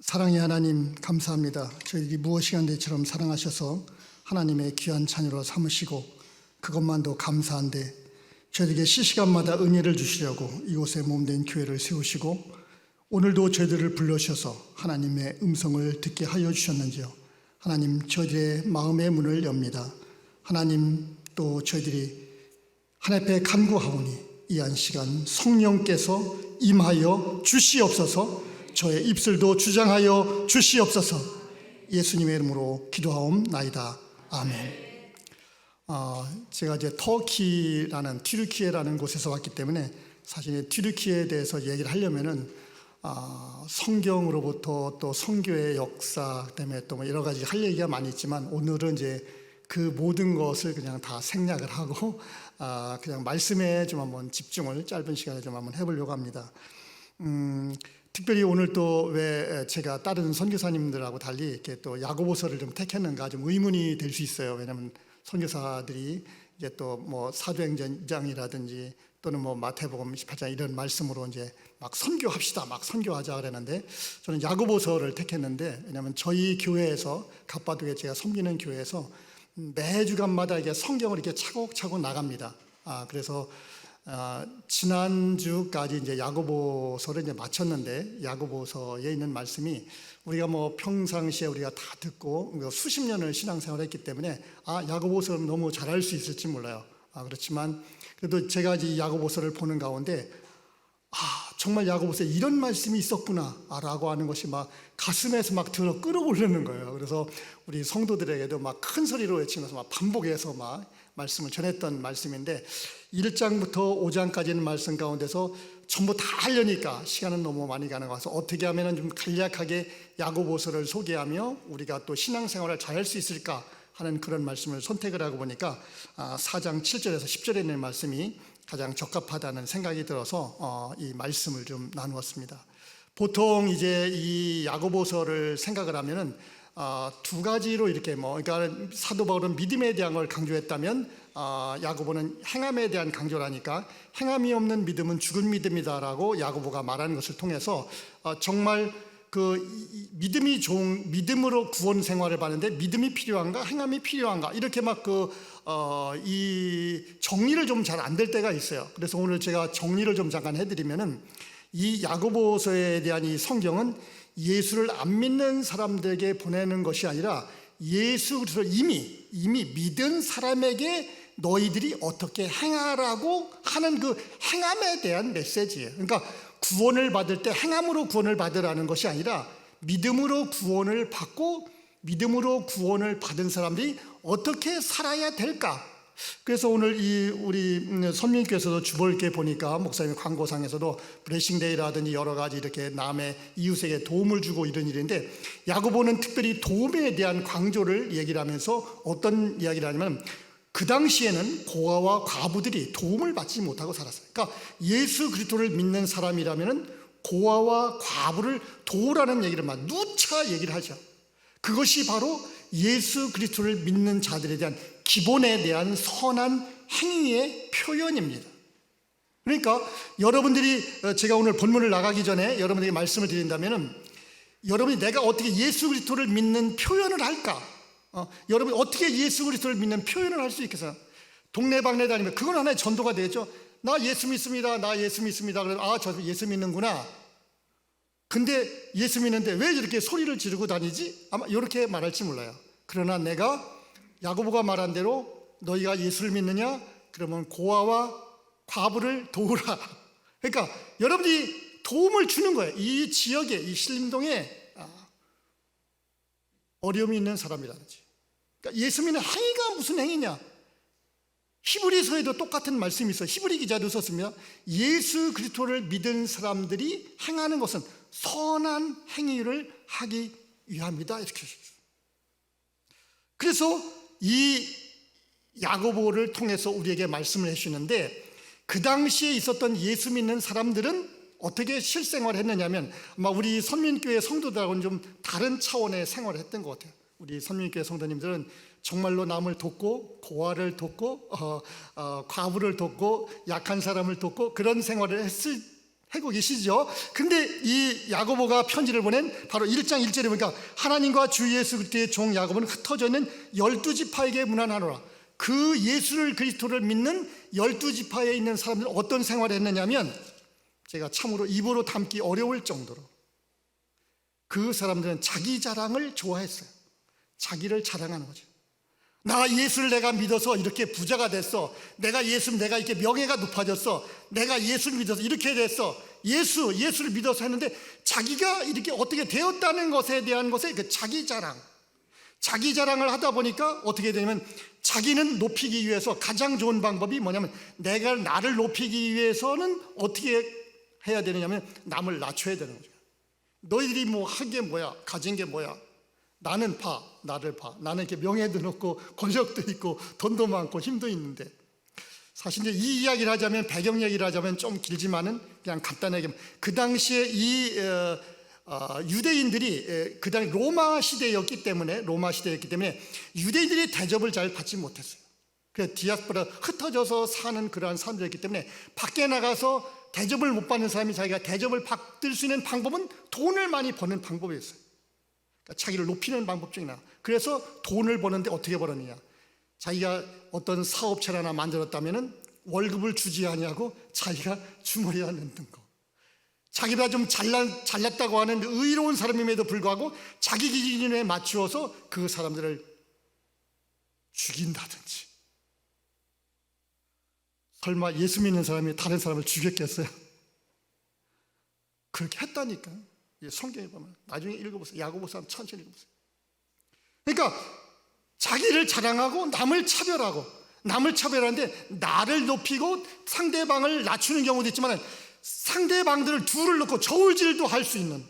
사랑의 하나님 감사합니다. 저희들이 무엇이간데처럼 사랑하셔서 하나님의 귀한 자녀로 삼으시고 그것만도 감사한데 저희들에게 시시간마다 은혜를 주시려고 이곳에 몸된 교회를 세우시고 오늘도 저희들을 불러주셔서 하나님의 음성을 듣게 하여 주셨는지요. 하나님, 저희들의 마음의 문을 엽니다. 하나님, 또 저희들이 하나님 앞에 간구하오니 이 한 시간 성령께서 임하여 주시옵소서. 저의 입술도 주장하여 주시옵소서. 예수님의 이름으로 기도하옵나이다. 아멘. 제가 이제 터키라는 튀르키예라는 곳에서 왔기 때문에 사실 튀르키예에 대해서 얘기를 하려면은 성경으로부터 또 선교의 역사 때문에 또 뭐 여러 가지 할 얘기가 많이 있지만 오늘은 이제 그 모든 것을 그냥 다 생략을 하고 그냥 말씀에 좀 한번 집중을 짧은 시간에 좀 한번 해보려고 합니다. 특별히 오늘 또 왜 제가 다른 선교사님들하고 달리 이렇게 또 야고보서를 좀 택했는가 좀 의문이 될 수 있어요. 왜냐하면 선교사들이 이제 또 뭐 사도행전 2장이라든지 또는 뭐 마태복음 28장 이런 말씀으로 이제 막 선교합시다, 막 선교하자 그랬는데 저는 야고보서를 택했는데 왜냐하면 저희 교회에서 갑바둑에 제가 섬기는 교회에서 매 주간마다 이게 성경을 이렇게 차곡차곡 나갑니다. 그래서 지난주까지 이제 야고보서를 이제 마쳤는데 야고보서에 있는 말씀이 우리가 뭐 평상시에 우리가 다 듣고 수십 년을 신앙생활했기 때문에 야고보서는 너무 잘할 수 있을지 몰라요. 그렇지만 그래도 제가 이 야고보서를 보는 가운데 정말 야고보서에 이런 말씀이 있었구나 라고 하는 것이 막 가슴에서 막 들어 끌어오르는 거예요. 그래서 우리 성도들에게도 막 큰 소리로 외치면서 막 반복해서 막 말씀을 전했던 말씀인데 1장부터 5장까지는 말씀 가운데서 전부 다 하려니까 시간은 너무 많이 가는 것 같아서 어떻게 하면 좀 간략하게 야고보서를 소개하며 우리가 또 신앙생활을 잘할 수 있을까 하는 그런 말씀을 선택을 하고 보니까 4장 7절에서 10절에 있는 말씀이 가장 적합하다는 생각이 들어서 이 말씀을 좀 나누었습니다. 보통 이제 이 야고보서를 생각을 하면은 두 가지로 이렇게 그러니까 사도 바울은 믿음에 대한 걸 강조했다면 야고보는 행함에 대한 강조를 하니까 행함이 없는 믿음은 죽은 믿음이다라고 야고보가 말하는 것을 통해서 정말 그 믿음으로 구원 생활을 받는데 믿음이 필요한가 행함이 필요한가 이렇게 막 이 정리를 좀 잘 안 될 때가 있어요. 그래서 오늘 제가 정리를 좀 잠깐 해드리면은 이 야고보서에 대한 이 성경은 예수를 안 믿는 사람들에게 보내는 것이 아니라 예수 그리스도를 이미 믿은 사람에게 너희들이 어떻게 행하라고 하는 그 행함에 대한 메시지예요. 그러니까 구원을 받을 때 행함으로 구원을 받으라는 것이 아니라 믿음으로 구원을 받고 믿음으로 구원을 받은 사람들이 어떻게 살아야 될까? 그래서 오늘 우리 선민교회에서도 주보일께 보니까 목사님 광고상에서도 브레싱데이라든지 여러 가지 이렇게 남의 이웃에게 도움을 주고 이런 일인데 야고보는 특별히 도움에 대한 강조를 얘기를 하면서 어떤 이야기를 하냐면 그 당시에는 고아와 과부들이 도움을 받지 못하고 살았어요. 그러니까 예수 그리스도를 믿는 사람이라면 고아와 과부를 도우라는 얘기를 막 누차 얘기를 하죠. 그것이 바로 예수 그리스도를 믿는 자들에 대한 기본에 대한 선한 행위의 표현입니다. 그러니까 여러분들이 제가 오늘 본문을 나가기 전에 여러분에게 말씀을 드린다면 여러분이 내가 어떻게 예수 그리스도를 믿는 표현을 할까? 여러분이 어떻게 예수 그리스도를 믿는 표현을 할 수 있겠어요? 동네방네 다니면 그건 하나의 전도가 되겠죠. 나 예수 믿습니다. 나 예수 믿습니다. 그러면 저 예수 믿는구나. 근데 예수 믿는데 왜 이렇게 소리를 지르고 다니지? 아마 이렇게 말할지 몰라요. 그러나 내가 야고보가 말한 대로 너희가 예수를 믿느냐? 그러면 고아와 과부를 도우라. 그러니까 여러분이 도움을 주는 거예요. 이 지역에, 이 신림동에 어려움이 있는 사람이라든지. 그러니까 예수 믿는 행위가 무슨 행위냐? 히브리서에도 똑같은 말씀이 있어요. 히브리 기자도 썼습니다. 예수 그리스도를 믿은 사람들이 행하는 것은 선한 행위를 하기 위함이다. 이렇게 하셨어요. 그래서 이 야고보를 통해서 우리에게 말씀을 해주시는데 그 당시에 있었던 예수 믿는 사람들은 어떻게 실생활을 했느냐면 아마 우리 선민교회 성도들하고는 좀 다른 차원의 생활을 했던 것 같아요. 우리 선민교회 성도님들은 정말로 남을 돕고 고아를 돕고 과부를 돕고 약한 사람을 돕고 그런 생활을 하고 계시죠? 근데 이 야고보가 편지를 보낸 바로 1장 1절에 보니까 하나님과 주 예수 그리스도의 종 야고보는 흩어져 있는 12지파에게 문안하노라. 그 예수를 그리스도를 믿는 12지파에 있는 사람들은 어떤 생활을 했느냐면, 제가 참으로 입으로 담기 어려울 정도로 그 사람들은 자기 자랑을 좋아했어요. 자기를 자랑하는 거죠. 나 예수를 내가 믿어서 이렇게 부자가 됐어. 내가 이렇게 명예가 높아졌어. 내가 예수를 믿어서 이렇게 됐어. 예수를 믿어서 했는데, 자기가 이렇게 어떻게 되었다는 것에 대한 것에 그 자기 자랑을 하다 보니까 어떻게 되냐면, 자기는 높이기 위해서 가장 좋은 방법이 뭐냐면, 내가 나를 높이기 위해서는 어떻게 해야 되느냐면 남을 낮춰야 되는 거죠. 너희들이 뭐 한 게 뭐야, 가진 게 뭐야, 나는 나를 봐. 나는 이렇게 명예도 높고 권력도 있고 돈도 많고 힘도 있는데. 사실 이제 이 이야기를 하자면, 배경 얘기를 하자면 좀 길지만은 그냥 간단하게, 그 당시에 이 유대인들이 그 당시 로마 시대였기 때문에 유대인들이 대접을 잘 받지 못했어요. 그래서 디아스포라, 흩어져서 사는 그러한 사람들이었기 때문에 밖에 나가서 대접을 못 받는 사람이 자기가 대접을 받을 수 있는 방법은 돈을 많이 버는 방법이었어요. 그러니까 자기를 높이는 방법 중에 하나. 그래서 돈을 버는데 어떻게 벌었느냐, 자기가 어떤 사업체를 하나 만들었다면 월급을 주지 아니하고 자기가 주머니에 넣는 거. 자기보다 좀 잘났다고 하는 의로운 사람임에도 불구하고 자기 기준에 맞추어서 그 사람들을 죽인다든지. 설마 예수 믿는 사람이 다른 사람을 죽였겠어요? 그렇게 했다니까요. 성경에 보면, 나중에 읽어보세요. 야고보서 한번 천천히 읽어보세요. 그러니까 자기를 자랑하고 남을 차별하는데, 나를 높이고 상대방을 낮추는 경우도 있지만 상대방들을 둘을 놓고 저울질도 할 수 있는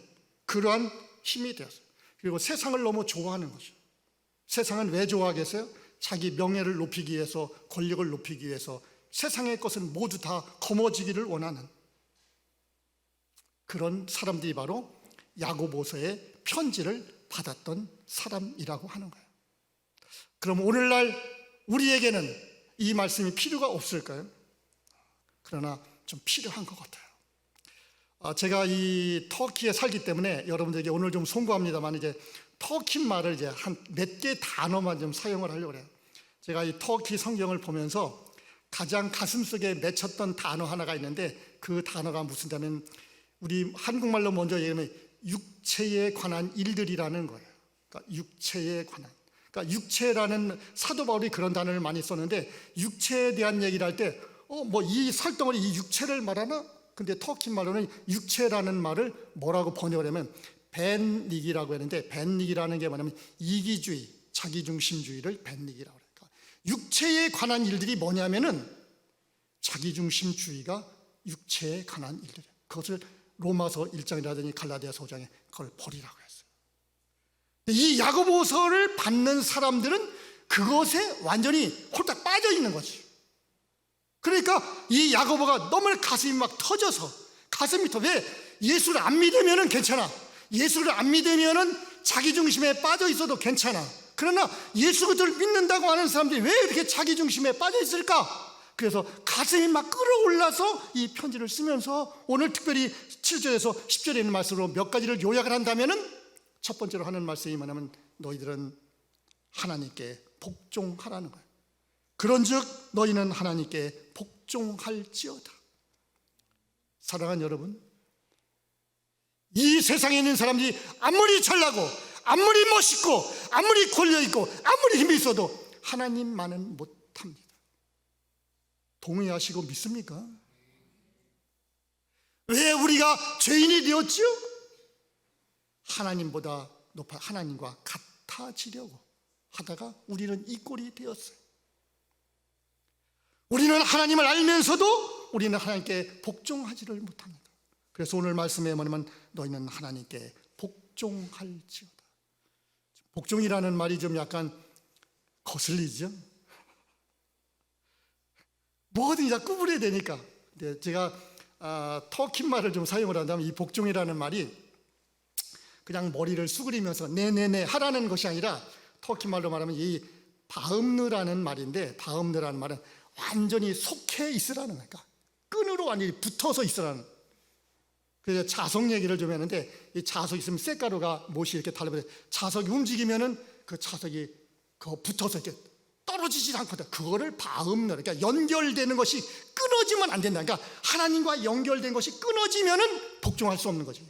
그러한 힘이 되었어요. 그리고 세상을 너무 좋아하는 거죠. 세상은 왜 좋아하겠어요? 자기 명예를 높이기 위해서, 권력을 높이기 위해서 세상의 것은 모두 다 거머쥐기를 원하는 그런 사람들이 바로 야고보서의 편지를 받았던 사람이라고 하는 거예요. 그럼 오늘날 우리에게는 이 말씀이 필요가 없을까요? 그러나 좀 필요한 것 같아요. 제가 이 터키에 살기 때문에 여러분들에게 오늘 좀 송구합니다만, 이제 터키 말을 이제 한 몇 개 단어만 좀 사용을 하려고 해요. 제가 이 터키 성경을 보면서 가장 가슴속에 맺혔던 단어 하나가 있는데, 그 단어가 무슨 단어냐면, 우리 한국말로 먼저 얘기하면 육체에 관한 일들이라는 거예요. 그러니까 육체에 관한. 그러니까 육체라는, 사도 바울이 그런 단어를 많이 썼는데, 육체에 대한 얘기를 할 때 뭐 이 살덩어리, 이 육체를 말하나? 근데 터키 말로는 육체라는 말을 뭐라고 번역을 하면 벤닉이라고 했는데, 벤닉이라는 게 뭐냐면 이기주의, 자기중심주의를 벤닉이라고 해요. 그러니까 육체에 관한 일들이 뭐냐면은 자기중심주의가 육체에 관한 일들이에요. 그것을 로마서 1장이라든지 갈라디아서 5장에 그걸 버리라고 했어요. 이 야고보서를 받는 사람들은 그것에 완전히 홀딱 빠져 있는 거지. 그러니까 이 야고보가 너무 가슴이 막 터져서, 가슴이 왜 예수를 안 믿으면은 괜찮아. 예수를 안 믿으면은 자기중심에 빠져 있어도 괜찮아. 그러나 예수 그리스도를 믿는다고 하는 사람들이 왜 이렇게 자기중심에 빠져 있을까? 그래서 가슴이 막 끌어올라서 이 편지를 쓰면서 오늘 특별히 7절에서 10절에 있는 말씀으로 몇 가지를 요약을 한다면은, 첫 번째로 하는 말씀이 뭐냐면, 너희들은 하나님께 복종하라는 거예요. 그런즉 너희는 하나님께 복종할지어다. 사랑하는 여러분, 이 세상에 있는 사람들이 아무리 잘나고 아무리 멋있고 아무리 권력있고 아무리 힘이 있어도 하나님만은 못합니다. 동의하시고 믿습니까? 왜 우리가 죄인이 되었지요? 하나님보다 높아, 하나님과 같아지려고 하다가 우리는 이 꼴이 되었어요. 우리는 하나님을 알면서도 우리는 하나님께 복종하지를 못합니다. 그래서 오늘 말씀에 뭐냐면, 너희는 하나님께 복종할지어다. 복종이라는 말이 좀 약간 거슬리죠? 뭐든지 다 구부려야 되니까. 근데 제가 터키 말을 좀 사용을 한다면, 이 복종이라는 말이 그냥 머리를 수그리면서 네네네 하라는 것이 아니라, 터키 말로 말하면 이 바음느라는 말인데, 바음느라는 말은 완전히 속해 있으라는 거니까, 끈으로 완전히 붙어서 있으라는. 그래서 자석 얘기를 좀 했는데, 이 자석 있으면 쇳가루가 못이 이렇게 달려버려. 자석이 움직이면은 그 자석이 붙어서 이렇게 떨어지지 않거든. 그거를 바음로, 그러니까 연결되는 것이 끊어지면 안 된다. 그러니까 하나님과 연결된 것이 끊어지면은 복종할 수 없는 거지.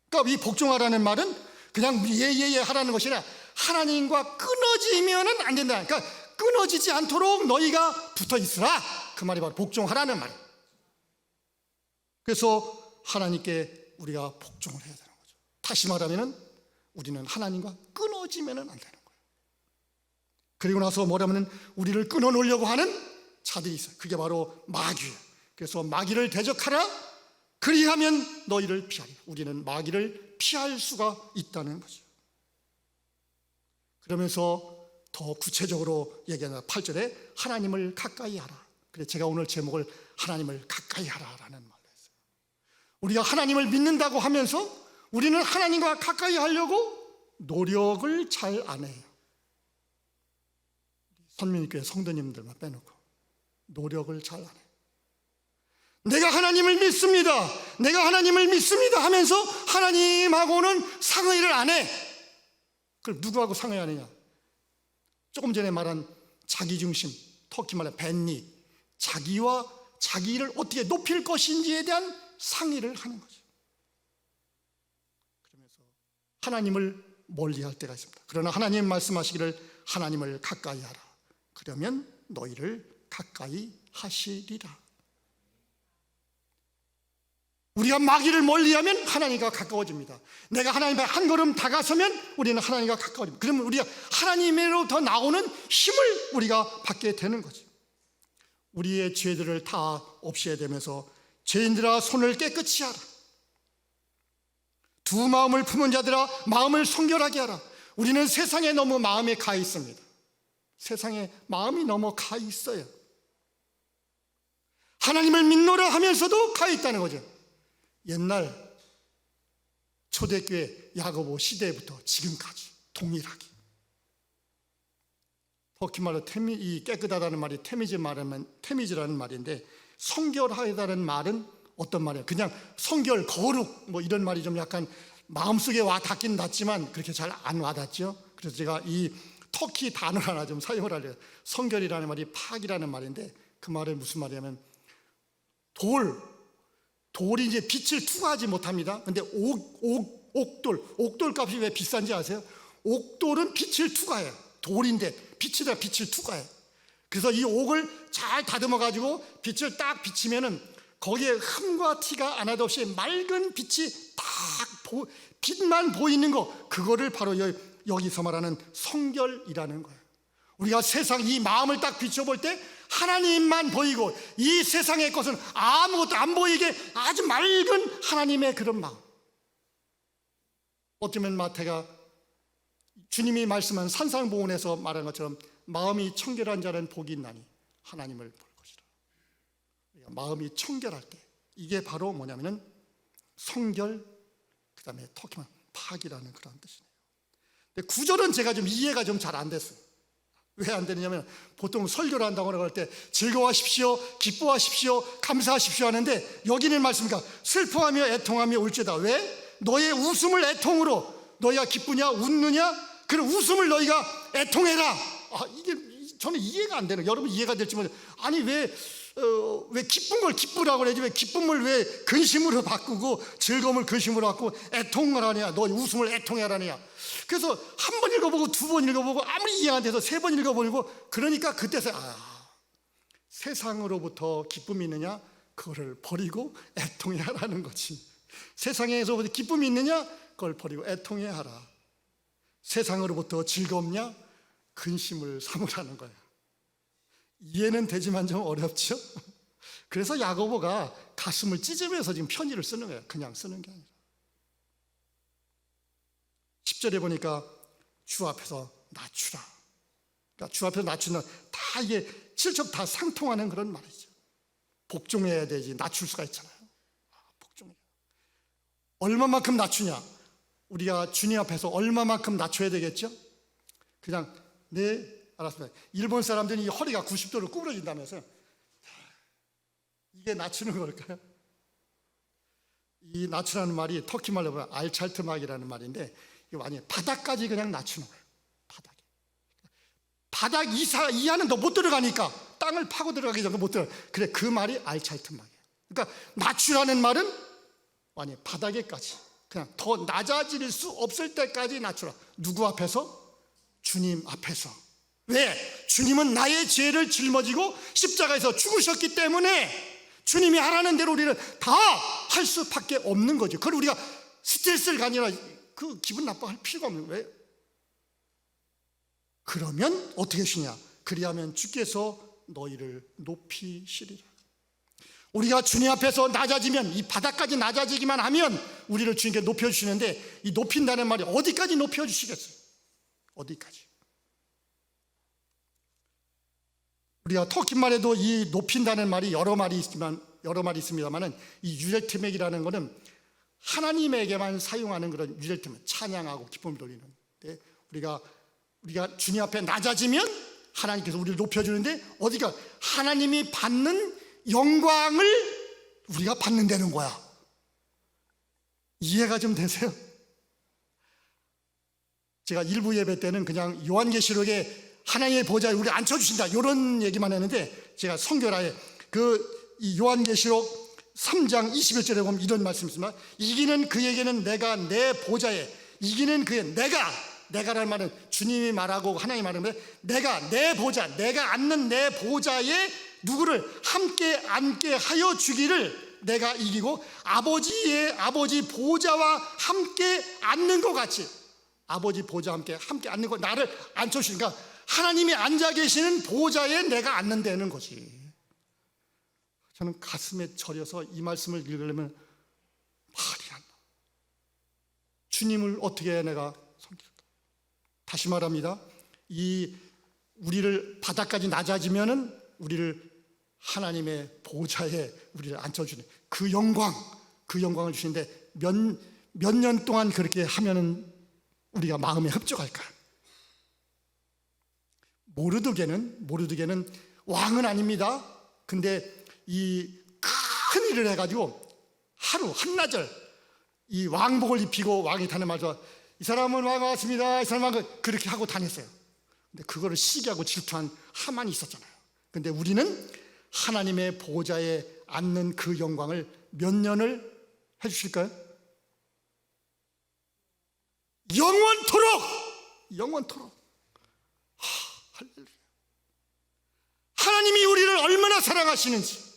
그러니까 이 복종하라는 말은 그냥 예예예 하라는 것이 아니라 하나님과 끊어지면은 안 된다. 그러니까 끊어지지 않도록 너희가 붙어 있으라. 그 말이 바로 복종하라는 말이에요. 그래서 하나님께 우리가 복종을 해야 되는 거죠. 다시 말하면은 우리는 하나님과 끊어지면은 안 되는 거예요. 그리고 나서 뭐라면은 우리를 끊어 놓으려고 하는 자들이 있어요. 그게 바로 마귀예요. 그래서 마귀를 대적하라. 그리하면 너희를 피하리라. 우리는 마귀를 피할 수가 있다는 거죠. 그러면서 더 구체적으로 얘기하는 8절에 하나님을 가까이 하라. 그래서 제가 오늘 제목을 하나님을 가까이 하라라는 말로 했어요. 우리가 하나님을 믿는다고 하면서 우리는 하나님과 가까이 하려고 노력을 잘 안 해요. 선민교회 성도님들만 빼놓고 노력을 잘 안 해요. 내가 하나님을 믿습니다. 내가 하나님을 믿습니다 하면서 하나님하고는 상의를 안 해. 그럼 누구하고 상의하느냐? 조금 전에 말한 자기중심, 터키 말로 벤니, 자기와 자기를 어떻게 높일 것인지에 대한 상의를 하는 거죠. 그러면서 하나님을 멀리할 때가 있습니다. 그러나 하나님 말씀하시기를 하나님을 가까이 하라. 그러면 너희를 가까이 하시리라. 우리가 마귀를 멀리하면 하나님과 가까워집니다. 내가 하나님 앞에 한 걸음 다가서면 우리는 하나님과 가까워집니다. 그러면 우리가 하나님으로부터 나오는 힘을 우리가 받게 되는 거죠. 우리의 죄들을 다 없애야 되면서 죄인들아 손을 깨끗이 하라. 두 마음을 품은 자들아 마음을 성결하게 하라. 우리는 세상에 너무 마음에 가 있습니다. 세상에 마음이 너무 가 있어요. 하나님을 믿노라 하면서도 가 있다는 거죠. 옛날 초대교회 야고보 시대부터 지금까지 동일하게. 터키 말로 이 깨끗하다는 말이 테미즈라는 말인데, 성결하다는 말은 어떤 말이에요? 그냥 성결, 거룩 뭐 이런 말이 좀 약간 마음속에 와 닿긴 닿지만 그렇게 잘 안 와닿죠. 그래서 제가 이 터키 단어 하나 좀 사용을 하려고. 성결이라는 말이 팍이라는 말인데, 그 말은 무슨 말이냐면 돌이 이제 빛을 투과하지 못합니다. 근데 옥돌 값이 왜 비싼지 아세요? 옥돌은 빛을 투과해요. 돌인데 빛에다 빛을 투과해요. 그래서 이 옥을 잘 다듬어 가지고 빛을 딱 비치면은 거기에 흠과 티가 하나도 없이 맑은 빛이 빛만 보이는 거, 그거를 바로 여기서 말하는 성결이라는 거예요. 우리가 세상 이 마음을 딱 비춰볼 때 하나님만 보이고 이 세상의 것은 아무것도 안 보이게 아주 맑은 하나님의 그런 마음. 어쩌면 마태가 주님이 말씀한 산상보훈에서 말한 것처럼 마음이 청결한 자는 복이 있나니 하나님을 볼 것이라. 마음이 청결할 때 이게 바로 뭐냐면은 성결, 그 다음에 터키만 팍이라는 그런 뜻이네요. 근데 구절은 제가 좀 이해가 좀 잘 안 됐어요. 왜 안 되느냐면 보통 설교를 한다고 할 때 즐거워하십시오, 기뻐하십시오, 감사하십시오 하는데 여기는 말씀입니까? 슬퍼하며 애통하며 울지어다. 왜? 너의 웃음을 애통으로, 너희가 기쁘냐 웃느냐, 그런 웃음을 너희가 애통해라. 이게 저는 이해가 안 되는. 여러분 이해가 될지 모르겠어요. 아니 왜 기쁜 걸 기쁘라고 그러지, 왜 기쁨을 왜 근심으로 바꾸고 즐거움을 근심으로 바꾸고 애통을 하냐, 너 웃음을 애통하라냐. 그래서 한 번 읽어보고 두 번 읽어보고 아무리 이해 안 돼서 세 번 읽어보고, 그러니까 그때서 세상으로부터 기쁨이 있느냐, 그거를 버리고 애통해야 하라는 거지. 세상에서부터 기쁨이 있느냐, 그걸 버리고 애통해야 하라. 세상으로부터 즐겁냐, 근심을 삼으라는 거야. 이해는 되지만 좀 어렵죠. 그래서 야고보가 가슴을 찢으면서 지금 편지를 쓰는 거예요. 그냥 쓰는 게 아니라. 10절에 보니까 주 앞에서 낮추라. 그러니까 주 앞에서 낮추는, 다 이게 실적 다 상통하는 그런 말이죠. 복종해야 되지, 낮출 수가 있잖아요. 복종해. 얼마만큼 낮추냐? 우리가 주님 앞에서 얼마만큼 낮춰야 되겠죠? 그냥 네, 알았습니다. 일본 사람들은 이 허리가 90도로 구부러진다면서요. 이게 낮추는 걸까요? 이 낮추라는 말이 터키 말로 보면 알찰트막이라는 말인데, 이게 완전히 바닥까지 그냥 낮추는 거예요. 바닥 이하는 너 못 들어가니까, 땅을 파고 들어가기 전에 못 들어가. 그래, 그 말이 알찰트막이에요. 그러니까 낮추라는 말은 완전히 바닥에까지, 그냥 더 낮아질 수 없을 때까지 낮추라. 누구 앞에서? 주님 앞에서. 왜? 주님은 나의 죄를 짊어지고 십자가에서 죽으셨기 때문에 주님이 하라는 대로 우리는 다 할 수밖에 없는 거죠. 그걸 우리가 스트레스를 가지나 그 기분 나빠할 필요가 없는 거예요. 그러면 어떻게 하시냐? 그리하면 주께서 너희를 높이시리라. 우리가 주님 앞에서 낮아지면, 이 바닥까지 낮아지기만 하면 우리를 주님께 높여주시는데, 이 높인다는 말이 어디까지 높여주시겠어요? 어디까지? 우리가 터키만 해도 이 높인다는 말이 여러 말이 있습니다만은, 이 유렐트맥이라는 것은 하나님에게만 사용하는 그런 유렐트맥, 찬양하고 기쁨을 돌리는데, 우리가 주님 앞에 낮아지면 하나님께서 우리를 높여주는데, 어디가? 하나님이 받는 영광을 우리가 받는다는 거야. 이해가 좀 되세요? 제가 일부 예배 때는 그냥 요한계시록에 하나님의 보좌에 우리 앉혀주신다, 이런 얘기만 했는데, 제가 선교라에 이 요한계시록 3장 21절에 보면 이런 말씀이 있습니다. 이기는 그에게는 내가 내 보좌에, 이기는 그에 내가라는 말은 주님이 말하고 하나님이 말하는, 내가 내 보좌, 내가 앉는 내 보좌에 누구를 함께 앉게 하여 주기를 내가 이기고, 아버지 보좌와 함께 앉는 것 같이, 아버지 보좌와 함께 앉는 것, 나를 앉혀주시니까 하나님이 앉아 계시는 보좌에 내가 앉는다는 거지. 저는 가슴에 저려서 이 말씀을 읽으려면 말이 안 나. 주님을 어떻게 내가 섬길까? 다시 말합니다. 우리를 바닥까지 낮아지면은 우리를 하나님의 보좌에 우리를 앉혀주는 그 영광을 주시는데, 몇 년 동안 그렇게 하면은 우리가 마음에 흡족할까? 모르드게는 왕은 아닙니다. 근데 이 큰 일을 해가지고 한나절 이 왕복을 입히고 왕이 다니면서, 이 사람은 왕 왔습니다, 이 사람은 그렇게 하고 다녔어요. 근데 그거를 시기하고 질투한 하만이 있었잖아요. 근데 우리는 하나님의 보좌에 앉는 그 영광을 몇 년을 해주실까요? 영원토록. 할렐루야. 하나님이 우리를 얼마나 사랑하시는지,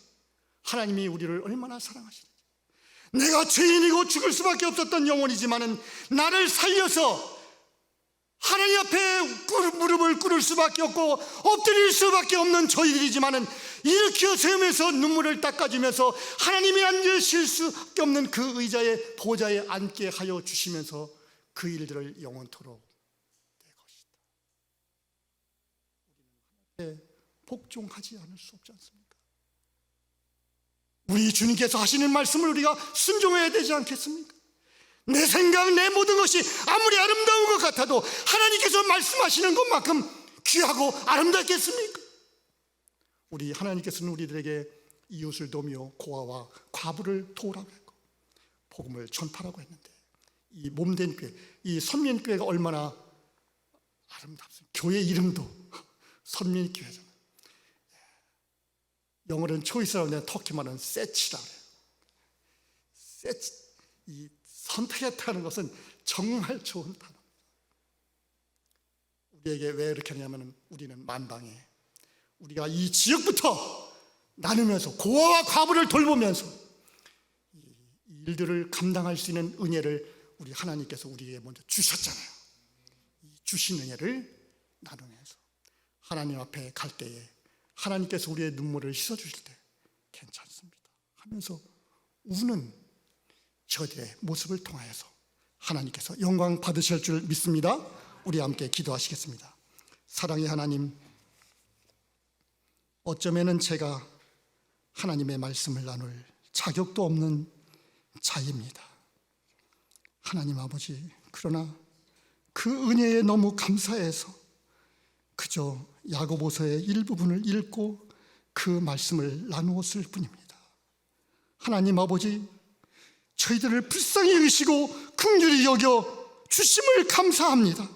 내가 죄인이고 죽을 수밖에 없었던 영혼이지만은 나를 살려서 하나님 앞에 무릎을 꿇을 수밖에 없고 엎드릴 수밖에 없는 저희들이지만은, 일으켜 세우면서 눈물을 닦아주면서 하나님이 앉으실 수밖에 없는 그 의자의 보좌에 앉게 하여 주시면서 그 일들을 영원토록 내 것이다. 우리는 하나님께 복종하지 않을 수 없지 않습니까? 우리 주님께서 하시는 말씀을 우리가 순종해야 되지 않겠습니까? 내 생각, 내 모든 것이 아무리 아름다운 것 같아도 하나님께서 말씀하시는 것만큼 귀하고 아름답겠습니까? 우리 하나님께서는 우리들에게 이웃을 도우며 고아와 과부를 도우라고 했고 복음을 전파라고 했는데, 이 몸된 교회, 이 선민교회가 얼마나 아름답습니까? 교회 이름도 선민교회잖아요. 영어로는 초이스라고 하는데 터키말은 세치라 그래요. 세치, 이 선택했다는 것은 정말 좋은 단어. 우리에게 왜 이렇게 하냐면, 우리는 만방에, 우리가 이 지역부터 나누면서 고아와 과부를 돌보면서 이 일들을 감당할 수 있는 은혜를 우리 하나님께서 우리에게 먼저 주셨잖아요. 이 주신 은혜를 나누면서 하나님 앞에 갈 때에 하나님께서 우리의 눈물을 씻어주실 때 괜찮습니다 하면서 우는 저들의 모습을 통하여서 하나님께서 영광 받으실 줄 믿습니다. 우리 함께 기도하시겠습니다. 사랑의 하나님, 어쩌면은 제가 하나님의 말씀을 나눌 자격도 없는 자입니다. 하나님 아버지, 그러나 그 은혜에 너무 감사해서 그저 야고보서의 일부분을 읽고 그 말씀을 나누었을 뿐입니다. 하나님 아버지, 저희들을 불쌍히 여기시고 긍휼히 여겨 주심을 감사합니다.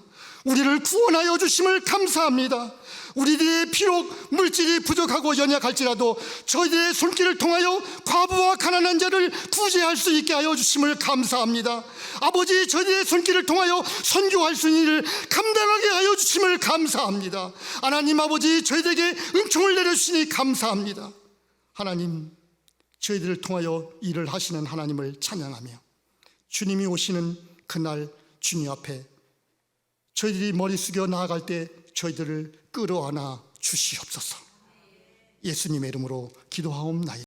우리를 구원하여 주심을 감사합니다. 우리들의 비록 물질이 부족하고 연약할지라도 저희들의 손길을 통하여 과부와 가난한 자를 구제할 수 있게 하여 주심을 감사합니다. 아버지, 저희들의 손길을 통하여 선교할 수 있는 일을 감당하게 하여 주심을 감사합니다. 하나님 아버지, 저희들에게 은총을 내려주시니 감사합니다. 하나님, 저희들을 통하여 일을 하시는 하나님을 찬양하며 주님이 오시는 그날 주님 앞에 저희들이 머리 숙여 나아갈 때 저희들을 끌어안아 주시옵소서. 예수님의 이름으로 기도하옵나이다.